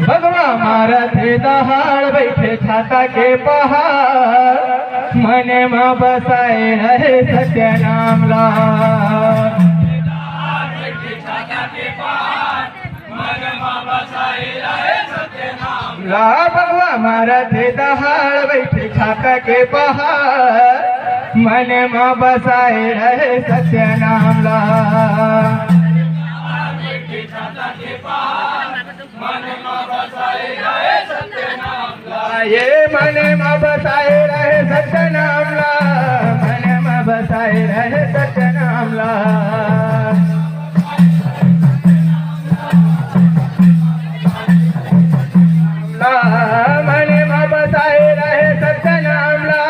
भगवा मारा थे दहाड़ बैठे छाता के पहाड़ मने माँ बसाए रहे सत्य नाम ला भगवा मारा थे दहाड़ बैठे छाता के पहाड़ मने माँ बसाए रहे सत्य नाम ला ये मने माँ बसाए रहे सत्य नाम ला मने माँ बसाए रहे सत्य नाम ला मने माँ बसाए रहे सत्य नाम ला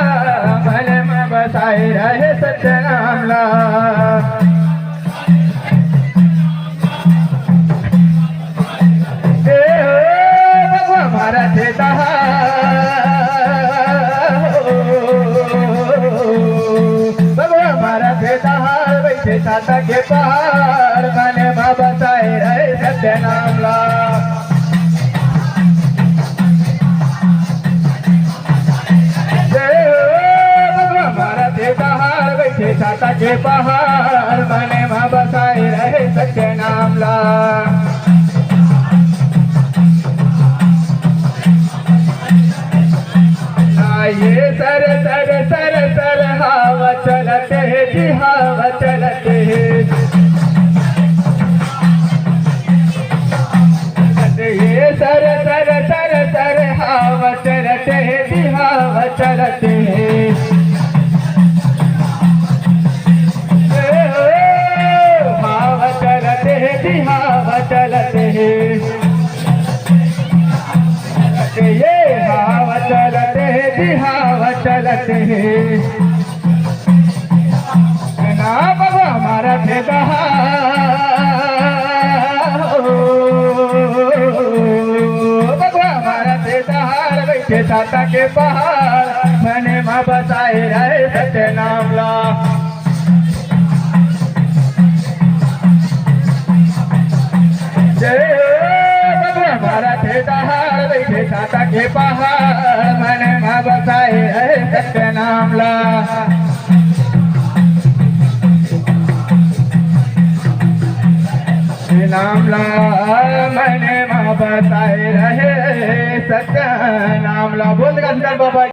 मने माँ बसाए रहे सत्य नाम ला मारा थे भगवा मारा थे दहाड़ बैठे छाता के पहाड़ मने माँ बसाए रहे सत्य नाम ला भगवा मारा थे दहाड़ बैठे छाता के पहाड़ मने माँ बसाए रहे सत्य नाम ला ये सर सर सर सर हवा चलते है जी हवा चलते है ये सर सर सर सर हवा चलते है जी हवा चलते है हवा चलते है जी हवा चलते है ये हवा चलते है जी हवा चलते है ना बाबा हमारा थे बाबा हमारा थे दहाड़ बैठे छाता के पहाड़ मने माँ बसाए रहे सत्य नाम ला हमारा थे दहाड़ बैठे छाता के पहाड़ मने माँ बसाए रहे सत्य नाम ला नाम ला मने माँ बसाए रहे सत्य नाम ला बोल बाबा।